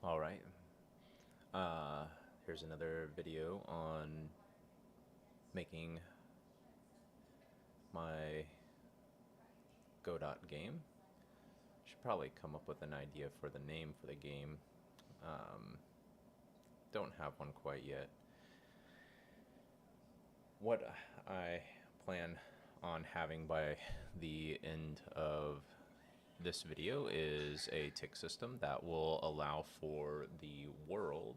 All right. Uh, Here's another video on making my Godot game. Should probably come up with an idea for the name for the game. Um, don't have one quite yet. What I plan on having by the end of this video is a tick system that will allow for the world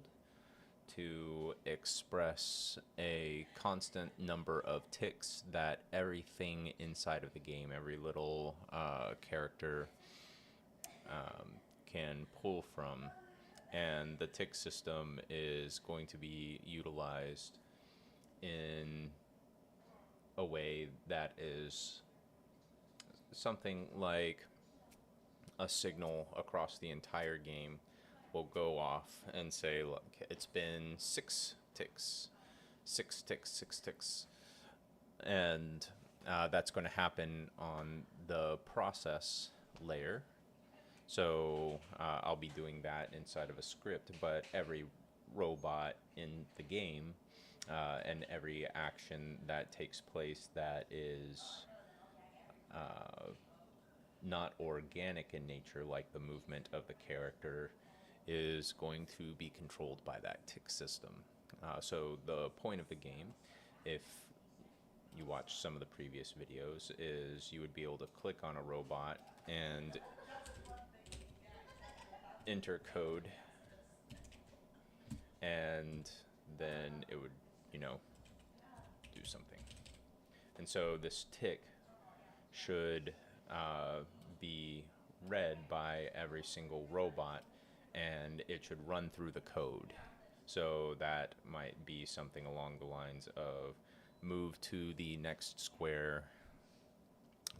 to express a constant number of ticks that everything inside of the game, every little character can pull from. And the tick system is going to be utilized in a way that is something like a signal across the entire game will go off and say, look, it's been 6 ticks, 6 ticks, 6 ticks. And that's going to happen on the process layer. So I'll be doing that inside of a script, but every robot in the game and every action that takes place that is not organic in nature, like the movement of the character, is going to be controlled by that tick system. So the point of the game, if you watch some of the previous videos, is you would be able to click on a robot and enter code, and then it would, you know, do something. And so this tick should be read by every single robot, and it should run through the code. So that might be something along the lines of move to the next square,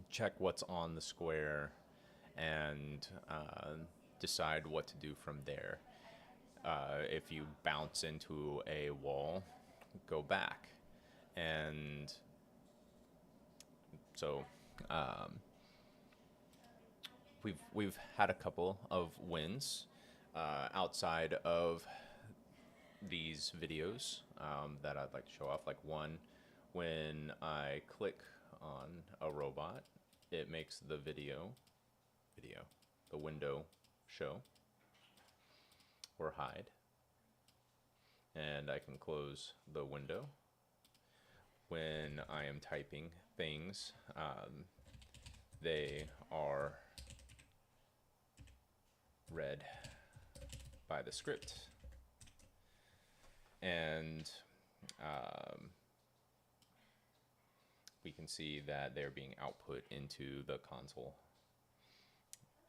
check what's on the square, and decide what to do from there. If you bounce into a wall, go back. And so we've had a couple of wins outside of these videos that I'd like to show off. Like one, when I click on a robot, it makes the the window show or hide. And I can close the window. When I am typing things, they are read by the script. And we can see that they're being output into the console.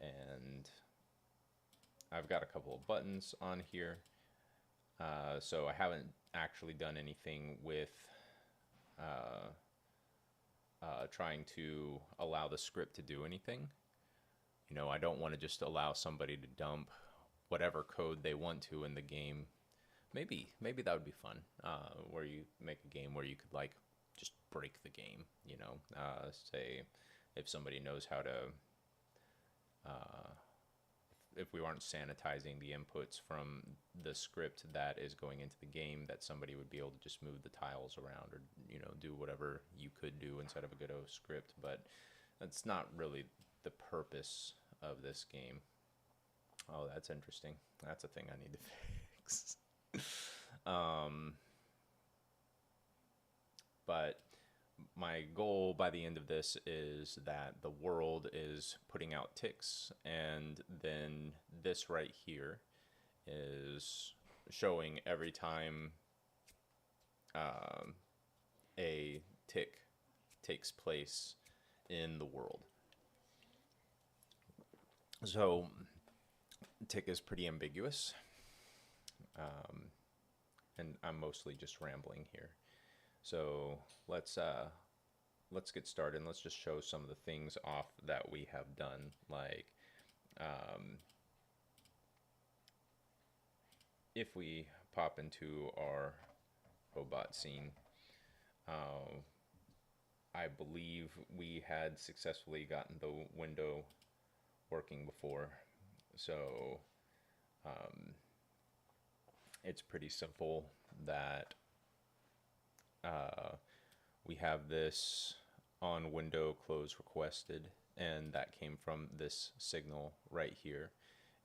And I've got a couple of buttons on here. So I haven't actually done anything with trying to allow the script to do anything. You know, I don't want to just allow somebody to dump whatever code they want to in the game. Maybe that would be fun, where you make a game where you could like just break the game. You know, say if somebody knows how to, if we aren't sanitizing the inputs from the script that is going into the game, that somebody would be able to just move the tiles around or, you know, do whatever you could do inside of a Godot script. But that's not really the purpose of this game. Oh, that's interesting. That's a thing I need to fix. But my goal by the end of this is that the world is putting out ticks, and then this right here is showing every time a tick takes place in the world. So tick is pretty ambiguous, and I'm mostly just rambling here. So let's get started and let's just show some of the things off that we have done. Like if we pop into our robot scene, I believe we had successfully gotten the window working before. So it's pretty simple that we have this on window close requested, and that came from this signal right here.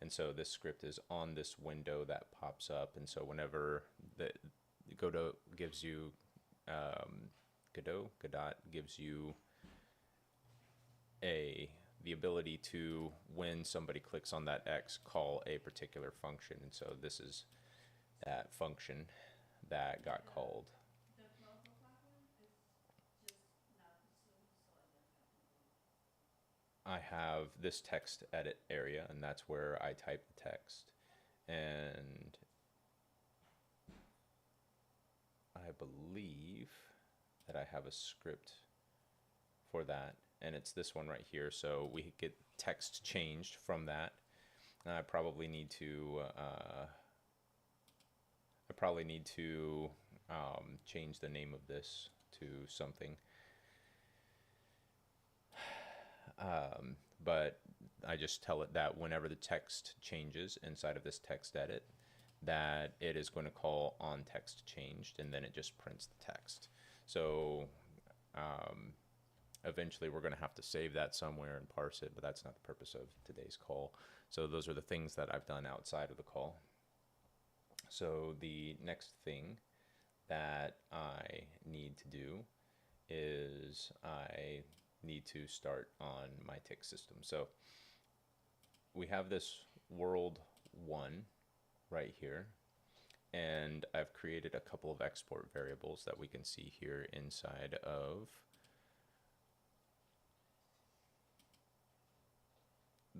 And so this script is on this window that pops up. And so whenever the Godot gives you Godot gives you the ability to, when somebody clicks on that X, call a particular function. And so this is that function that got called. I have this text edit area, and that's where I type the text. And I believe that I have a script for that, and it's this one right here. So we get text changed from that. And I probably need to change the name of this to something. But I just tell it that whenever the text changes inside of this text edit, that it is going to call on text changed, and then it just prints the text. So eventually we're going to have to save that somewhere and parse it, but that's not the purpose of today's call. So those are the things that I've done outside of the call. So the next thing that I need to do is I need to start on my tick system. So we have this world 1 right here, and I've created a couple of export variables that we can see here inside of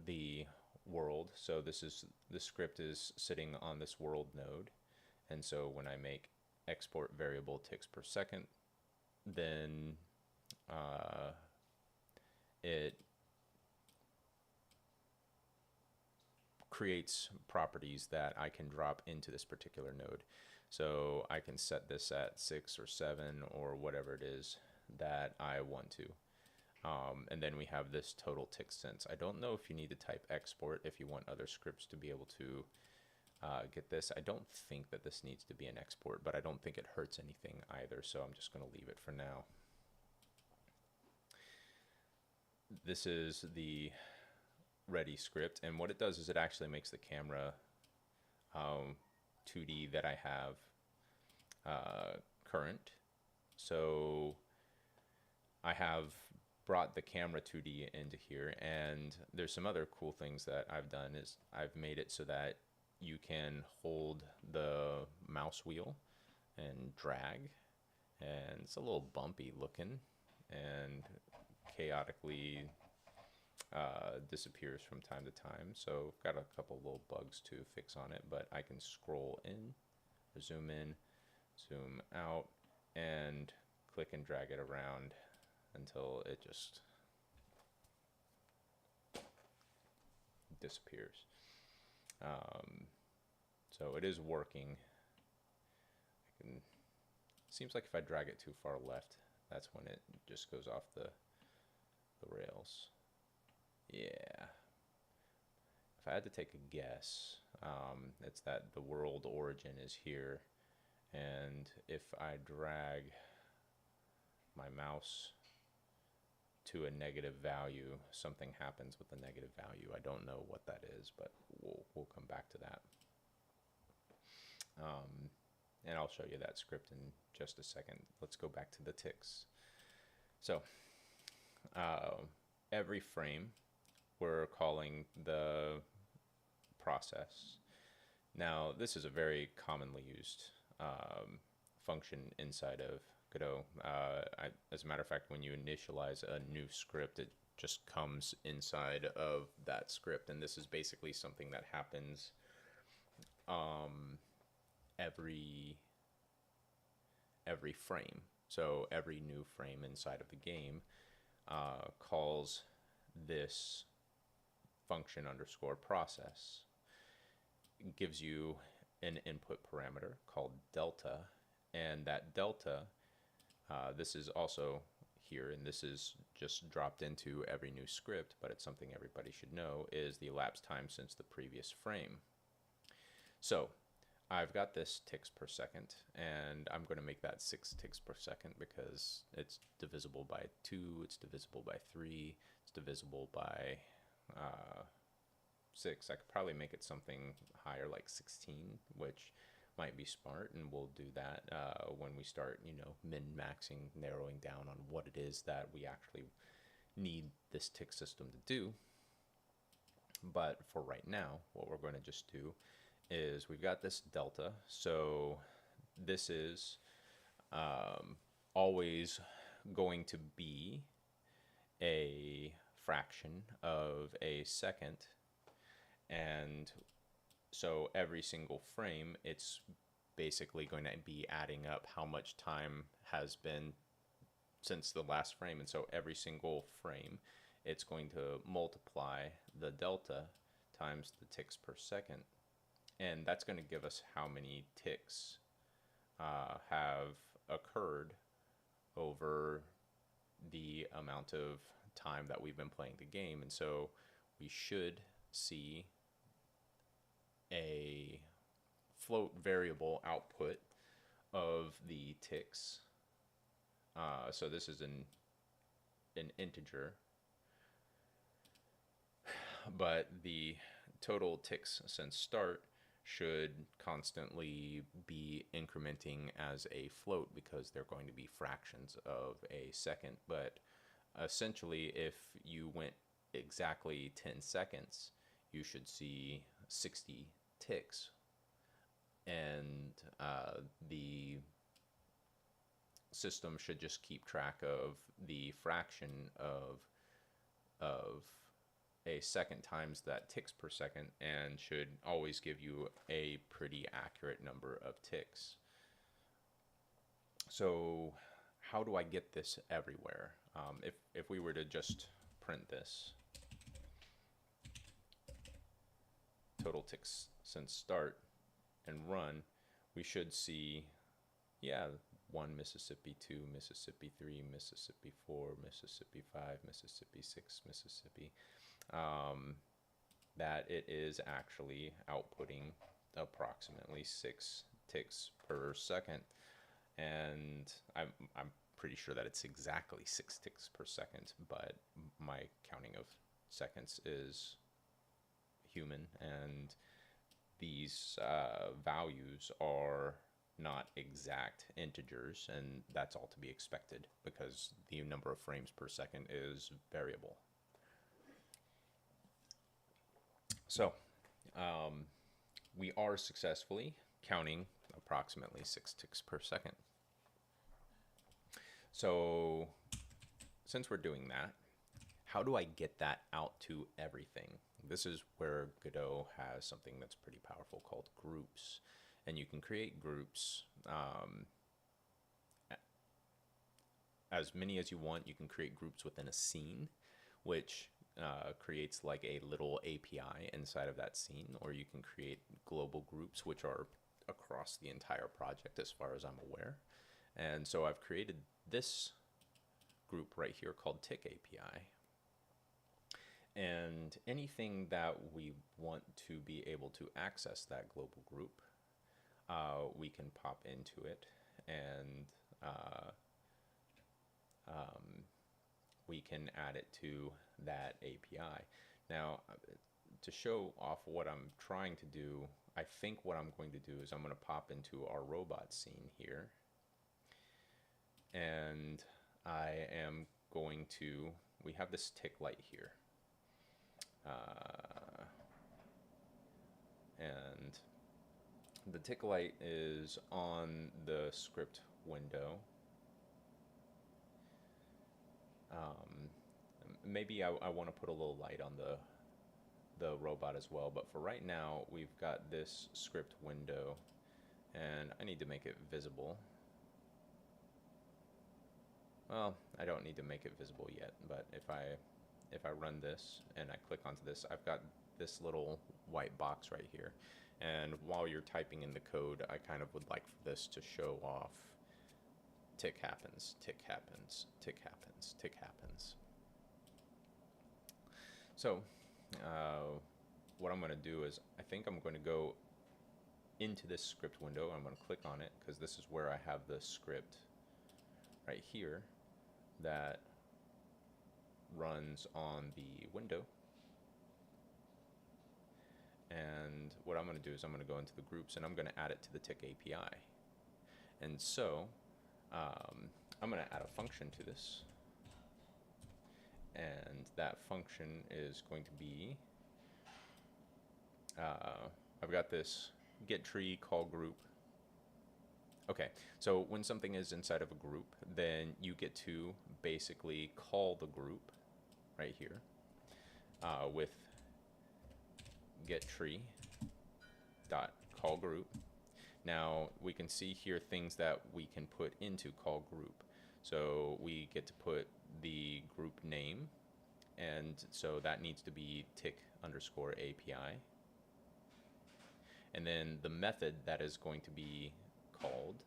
the world. So the script is sitting on this world node, and so when I make export variable ticks per second, then it creates properties that I can drop into this particular node. So I can set this at 6 or 7 or whatever it is that I want to. And then we have this total tick sense. I don't know if you need to type export if you want other scripts to be able to get this. I don't think that this needs to be an export, but I don't think it hurts anything either, so I'm just going to leave it for now. This is the ready script, and what it does is it actually makes the camera 2D that I have current. So I have brought the camera 2D into here, and there's some other cool things that I've done is I've made it so that you can hold the mouse wheel and drag, and it's a little bumpy looking and chaotically disappears from time to time. So I've got a couple little bugs to fix on it, but I can scroll in, zoom out, and click and drag it around until it just disappears. So it is working. Seems like if I drag it too far left, that's when it just goes off the rails. Yeah. If I had to take a guess, it's that the world origin is here, and if I drag my mouse to a negative value, something happens with the negative value. I don't know what that is, but we'll come back to that. And I'll show you that script in just a second. Let's go back to the ticks. So every frame we're calling the process. Now this is a very commonly used function inside of Godot. As a matter of fact, when you initialize a new script, it just comes inside of that script, and this is basically something that happens every frame. So every new frame inside of the game calls this function underscore process. It gives you an input parameter called delta, and that delta, this is also here, and this is just dropped into every new script, but it's something everybody should know, is the elapsed time since the previous frame. So I've got this ticks per second, and I'm going to make that 6 ticks per second because it's divisible by 2, it's divisible by 3, it's divisible by 6. I could probably make it something higher, like 16, which might be smart, and we'll do that when we start, min-maxing, narrowing down on what it is that we actually need this tick system to do. But for right now, what we're going to just do is we've got this delta. So this is always going to be a fraction of a second. And so every single frame, it's basically going to be adding up how much time has been since the last frame. And so every single frame, it's going to multiply the delta times the ticks per second. And that's going to give us how many ticks have occurred over the amount of time that we've been playing the game. And so we should see a float variable output of the ticks. So this is an integer, but the total ticks since start should constantly be incrementing as a float because they're going to be fractions of a second. But essentially, if you went exactly 10 seconds, you should see 60 ticks. And the system should just keep track of the fraction of a second times that ticks per second, and should always give you a pretty accurate number of ticks. So how do I get this everywhere? If we were to just print this, total ticks since start, and run, we should see, 1 Mississippi, 2 Mississippi, 3 Mississippi, 4 Mississippi, 5 Mississippi, 6 Mississippi. That it is actually outputting approximately 6 ticks per second. And I'm pretty sure that it's exactly 6 ticks per second, but my counting of seconds is human, and these values are not exact integers, and that's all to be expected because the number of frames per second is variable. So we are successfully counting approximately 6 ticks per second. So since we're doing that, how do I get that out to everything? This is where Godot has something that's pretty powerful called groups. And you can create groups as many as you want. You can create groups within a scene, which creates like a little API inside of that scene, or you can create global groups, which are across the entire project as far as I'm aware. And so I've created this group right here called Tick API. And anything that we want to be able to access that global group, we can pop into it, and we can add it to that API. Now, to show off what I'm trying to do, I think what I'm going to do is I'm going to pop into our robot scene here, and I am going to, we have this tick light here. And the tick light is on the script window. Maybe I want to put a little light on the robot as well, but for right now we've got this script window, and I need to make it visible. Well, I don't need to make it visible yet, but if I run this and I click onto this, I've got this little white box right here. And while you're typing in the code, I kind of would like for this to show off tick happens, tick happens, tick happens, tick happens. So what I'm going to do is I think I'm going to go into this script window. I'm going to click on it because this is where I have the script right here that runs on the window. And what I'm going to do is I'm going to go into the groups and I'm going to add it to the tick API. And so I'm going to add a function to this. And that function is going to be, I've got this get tree call group. Okay, so when something is inside of a group, then you get to basically call the group right here with get tree dot call group. Now we can see here things that we can put into call group. So we get to put the group name, and so that needs to be tick underscore API. And then the method that is going to be called.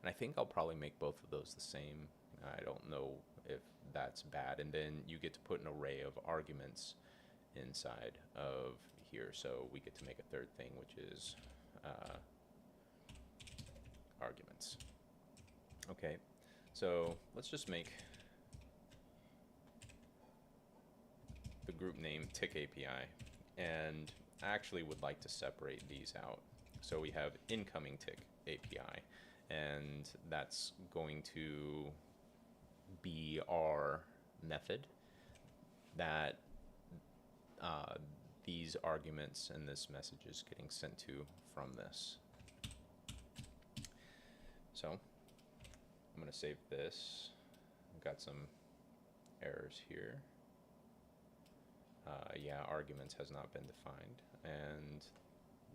And I think I'll probably make both of those the same. I don't know if that's bad. And then you get to put an array of arguments inside of here. So we get to make a third thing, which is arguments. Okay, so let's just make the group name tick API. And I actually would like to separate these out. So we have incoming tick API, and that's going to be our method that these arguments and this message is getting sent to from this. So I'm going to save this. I've got some errors here. Yeah, arguments has not been defined, and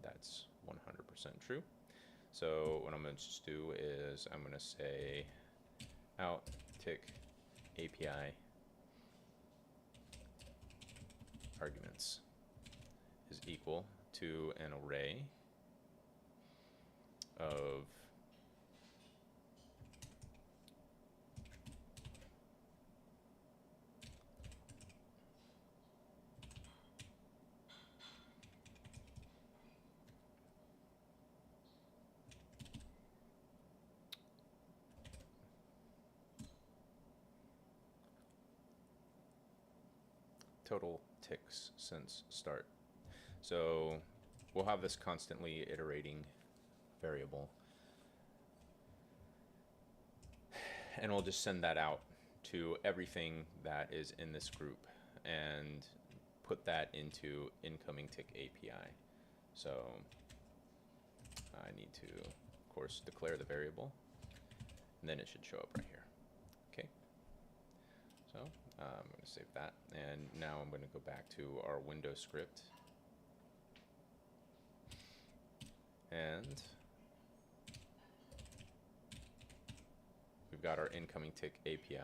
that's 100% true. So what I'm going to just do is I'm going to say out tick API arguments is equal to an array of total ticks since start. So we'll have this constantly iterating variable, and we'll just send that out to everything that is in this group and put that into incoming tick API. So I need to, of course, declare the variable, and then it should show up right here. Okay, so I'm going to save that, and now I'm going to go back to our window script, and we've got our incoming tick API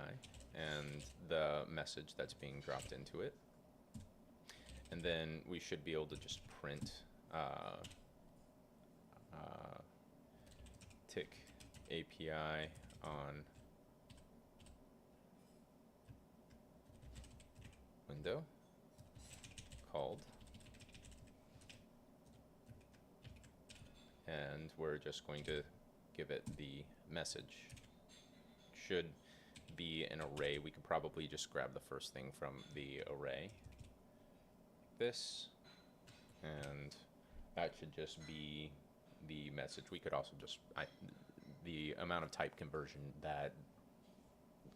and the message that's being dropped into it, and then we should be able to just print tick API on window called, and we're just going to give it the message. Should be an array. We could probably just grab the first thing from the array, this, and that should just be the message. We could also just, the amount of type conversion that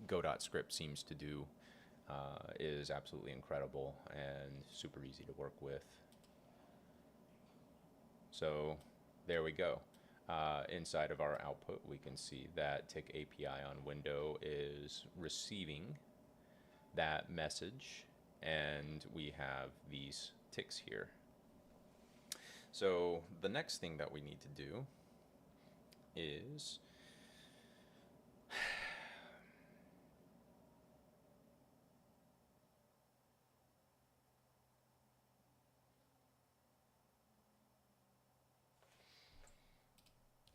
Godot script seems to do is absolutely incredible and super easy to work with. So there we go. Inside of our output, we can see that tick API on window is receiving that message, and we have these ticks here. So the next thing that we need to do is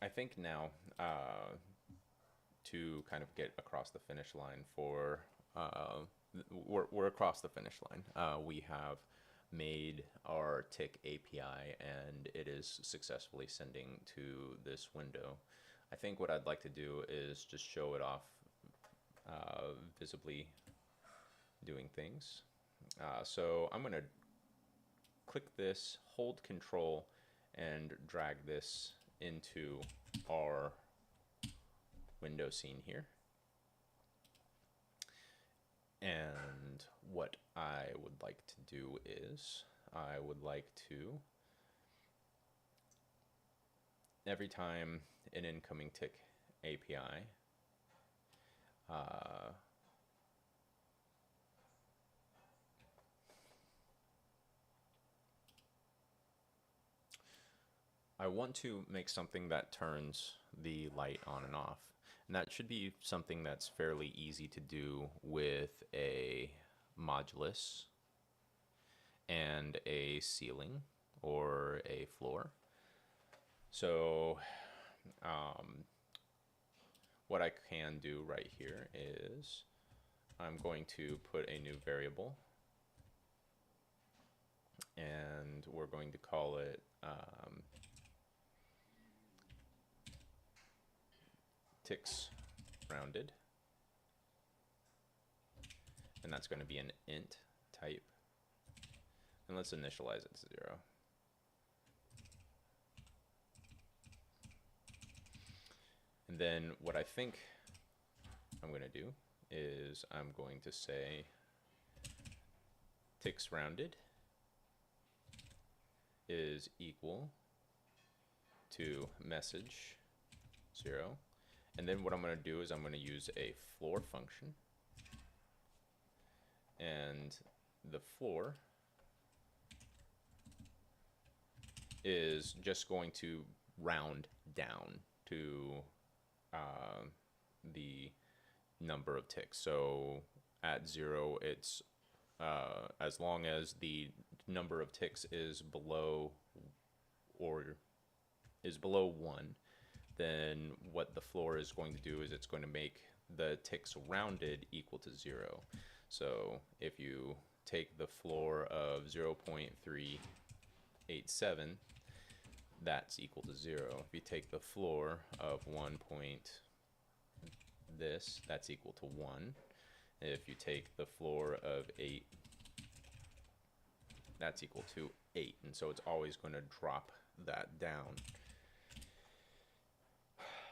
I think now to kind of get across the finish line for we're across the finish line. We have made our tick API, and it is successfully sending to this window. I think what I'd like to do is just show it off visibly doing things. So I'm going to click this, hold Control, and drag this into our window scene here. And what I would like to do is I would like to, every time an incoming tick API I want to make something that turns the light on and off. And that should be something that's fairly easy to do with a modulus and a ceiling or a floor. So what I can do right here is I'm going to put a new variable, and we're going to call it ticks rounded, and that's going to be an int type, and let's initialize it to 0. And then what I think I'm going to do is I'm going to say ticks rounded is equal to message 0. And then what I'm going to do is I'm going to use a floor function, and the floor is just going to round down to the number of ticks. So at 0, it's as long as the number of ticks is below 1, then what the floor is going to do is it's going to make the ticks rounded equal to 0. So if you take the floor of 0.387, that's equal to 0. If you take the floor of 1 point this, that's equal to 1. If you take the floor of 8, that's equal to 8. And so it's always going to drop that down.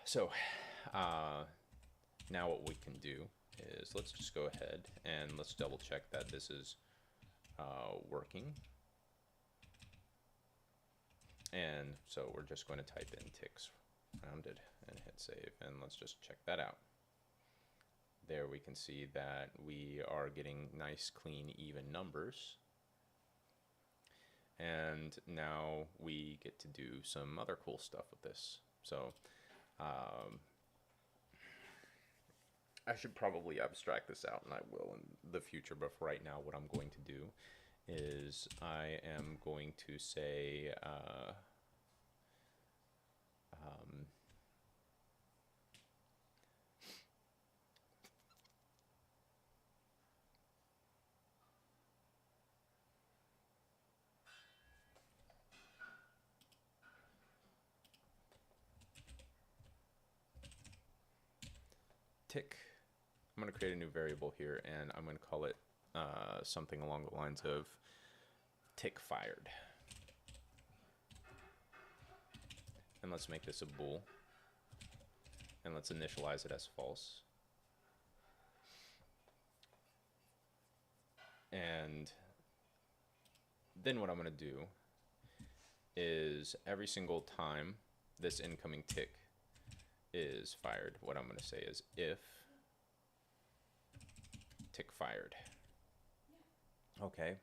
So now what we can do is let's just go ahead and let's double check that this is working. And so we're just going to type in ticks rounded and hit save, and let's just check that out. There we can see that we are getting nice, clean, even numbers. And now we get to do some other cool stuff with this. So I should probably abstract this out, and I will in the future, but for right now what I'm going to do is I am going to say tick. I'm going to create a new variable here, and I'm going to call it something along the lines of tick fired. And let's make this a bool, and let's initialize it as false. And then what I'm going to do is every single time this incoming tick is fired, what I'm going to say is if tick fired. Okay.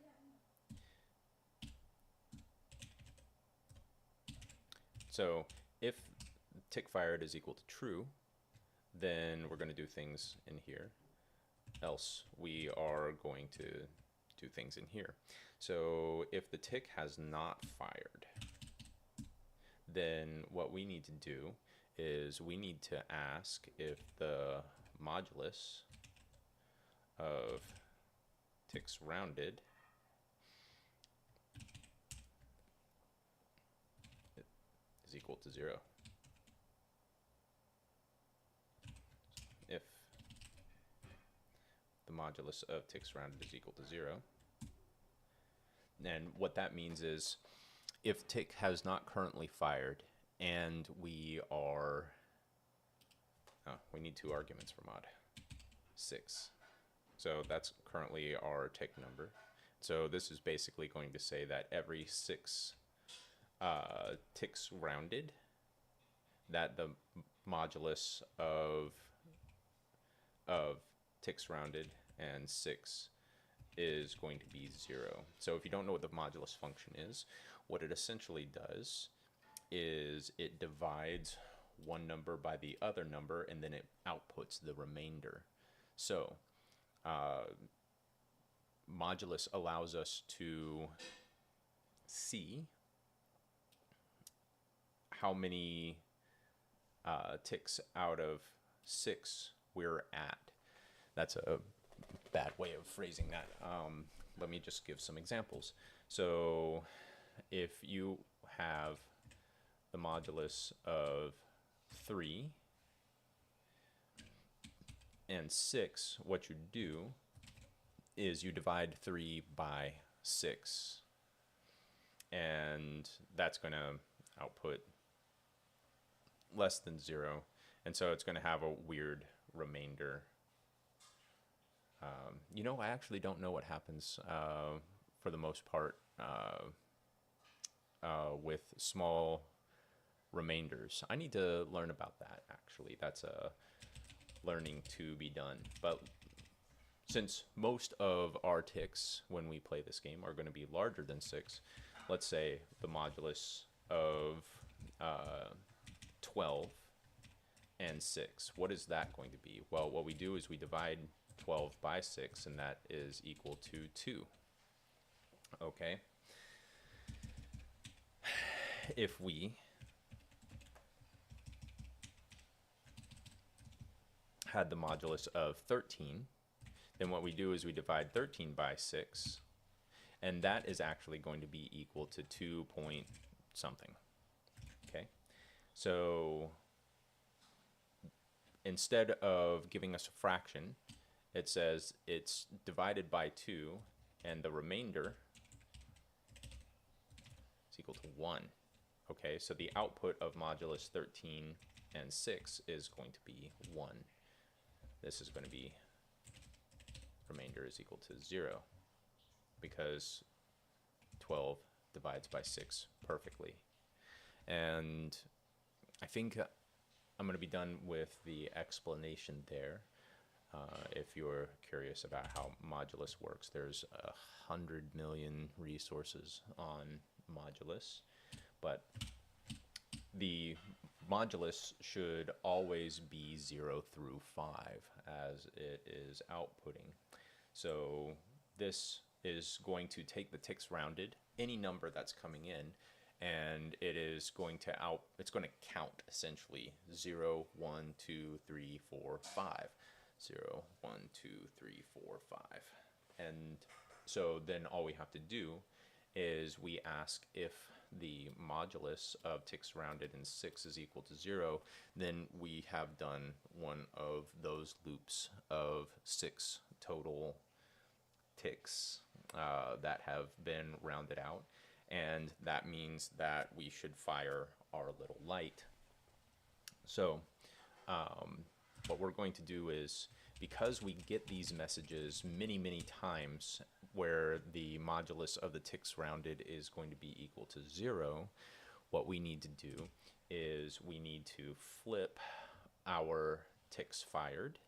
So if tick fired is equal to true, then we're going to do things in here. Else we are going to do things in here. So if the tick has not fired, then what we need to do is we need to ask if the modulus of ticks rounded equal to 0. If the modulus of ticks rounded is equal to 0, and what that means is if tick has not currently fired and we are, we need 2 arguments for mod 6. So that's currently our tick number. So this is basically going to say that every 6 ticks rounded, that the modulus of ticks rounded and 6 is going to be 0. So if you don't know what the modulus function is, what it essentially does is it divides one number by the other number and then it outputs the remainder. So modulus allows us to see how many ticks out of 6 we're at. That's a bad way of phrasing that. Let me just give some examples. So if you have the modulus of 3 and 6, what you do is you divide 3 by 6, and that's going to output less than 0, and so it's going to have a weird remainder. You know, I actually don't know what happens for the most part with small remainders. I need to learn about that, actually. That's a learning to be done. But since most of our ticks when we play this game are going to be larger than 6, let's say the modulus of 12 and 6, what is that going to be? Well, what we do is we divide 12 by 6, and that is equal to 2. Okay? If we had the modulus of 13, then what we do is we divide 13 by 6, and that is actually going to be equal to 2 point something. Okay? So instead of giving us a fraction, it says it's divided by 2, and the remainder is equal to 1. Okay, so the output of modulus 13 and 6 is going to be 1. This is going to be remainder is equal to 0, because 12 divides by 6 perfectly. And I think I'm going to be done with the explanation there. If you're curious about how modulus works, there's 100 million resources on modulus, but the modulus should always be 0 through 5 as it is outputting. So this is going to take the ticks rounded, any number that's coming in, and it is going to it's going to count essentially 0, 1, 2, 3, 4, 5. 0, 1, 2, 3, 4, 5. And so then all we have to do is we ask if the modulus of ticks rounded in 6 is equal to 0, then we have done one of those loops of 6 total ticks that have been rounded out, and that means that we should fire our little light. So what we're going to do is, because we get these messages many times where the modulus of the ticks rounded is going to be equal to 0, what we need to do is we need to flip our ticks fired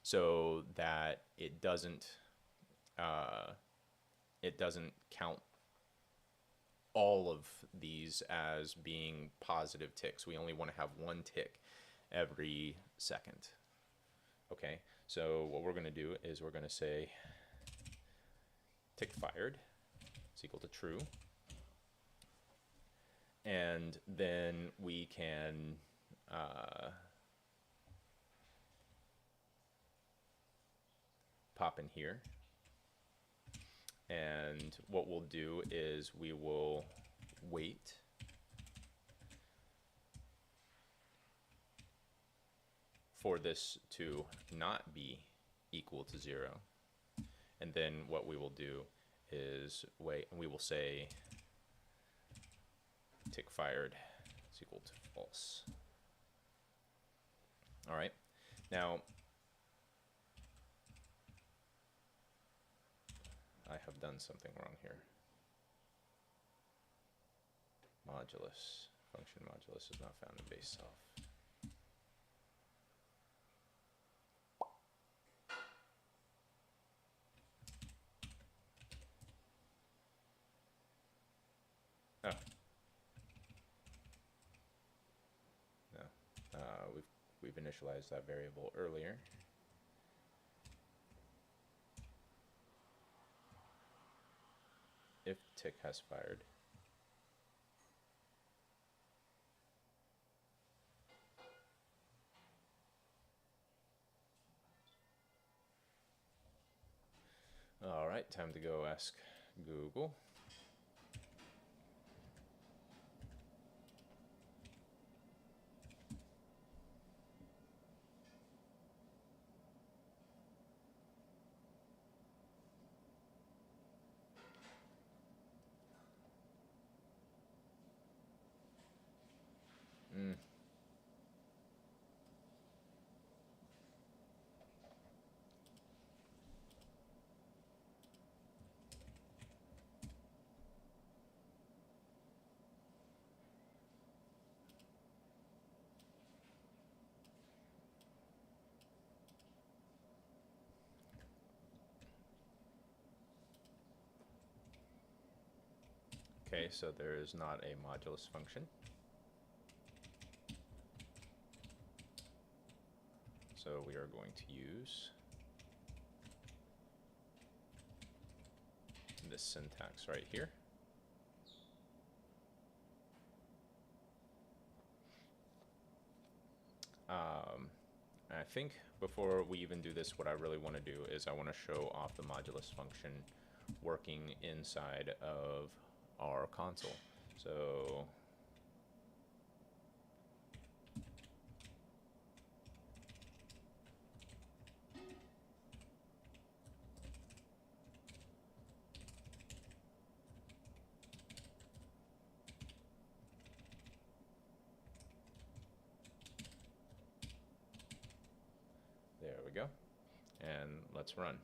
so that it doesn't count all of these as being positive ticks. We only want to have one tick every second. Okay, so what we're going to do is we're going to say tick fired is equal to true, and then we can pop in here, and what we'll do is we will wait for this to not be equal to 0. And then what we will do is we will say tick fired is equal to false. All right. Now, I have done something wrong here. Modulus, function modulus is not found in base self. Oh. No. We've initialized that variable earlier. If tick has fired. All right, time to go ask Google. Okay, so there is not a modulus function. So we are going to use this syntax right here. I think before we even do this, what I really want to do is I want to show off the modulus function working inside of our console. So there we go. And let's run.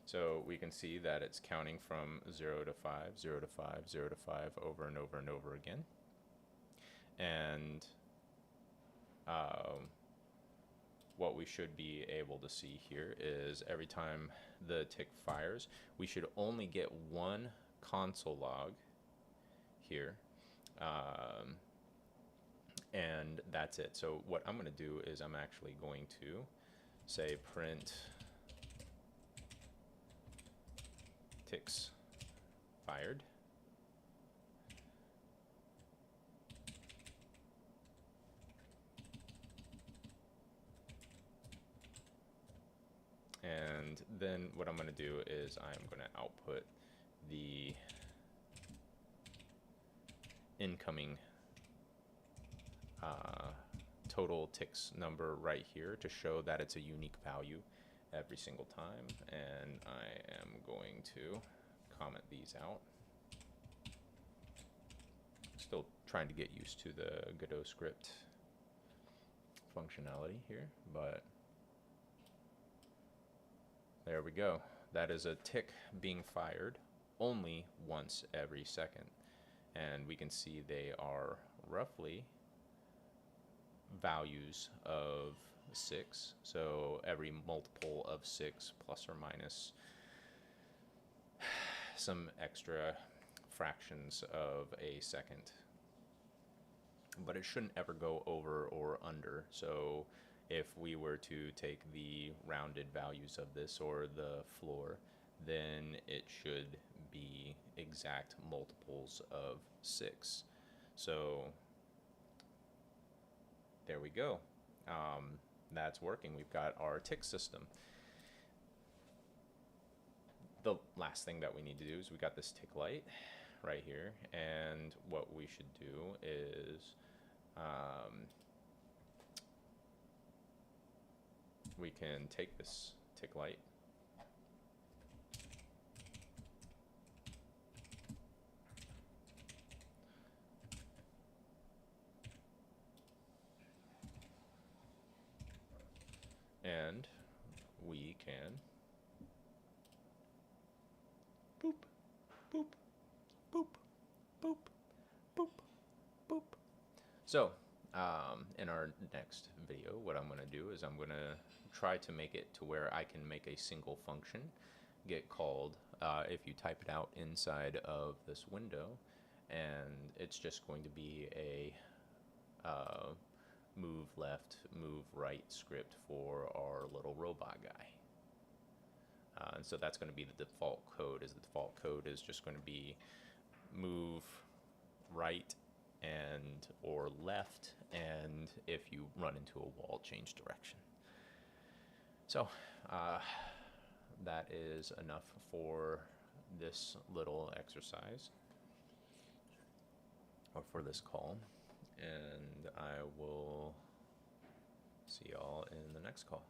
So we can see that it's counting from 0 to 5, 0 to 5, 0 to 5 over and over and over again. And what we should be able to see here is every time the tick fires, we should only get one console log here. And that's it. So what I'm going to do is I'm actually going to say print ticks fired. And then what I'm going to do is I'm going to output the incoming total ticks number right here to show that it's a unique value every single time. And I am going to comment these out. Still trying to get used to the Godot script functionality here, but there we go. That is a tick being fired only once every second. And we can see they are roughly values of 6. So every multiple of 6 plus or minus some extra fractions of a second. But it shouldn't ever go over or under. So if we were to take the rounded values of this or the floor, then it should be exact multiples of 6. So there we go. That's working. We've got our tick system. The last thing that we need to do is we got this tick light right here, and what we should do is we can take this tick light and we can boop, boop, boop, boop, boop, boop. So, in our next video, what I'm going to do is I'm going to try to make it to where I can make a single function get called if you type it out inside of this window, and it's just going to be a move left, move right script for our little robot guy. And so that's going to be the default code. The default code is just going to be move right and or left, and if you run into a wall, change direction. So that is enough for this little exercise, or for this call, and I will see y'all in the next call.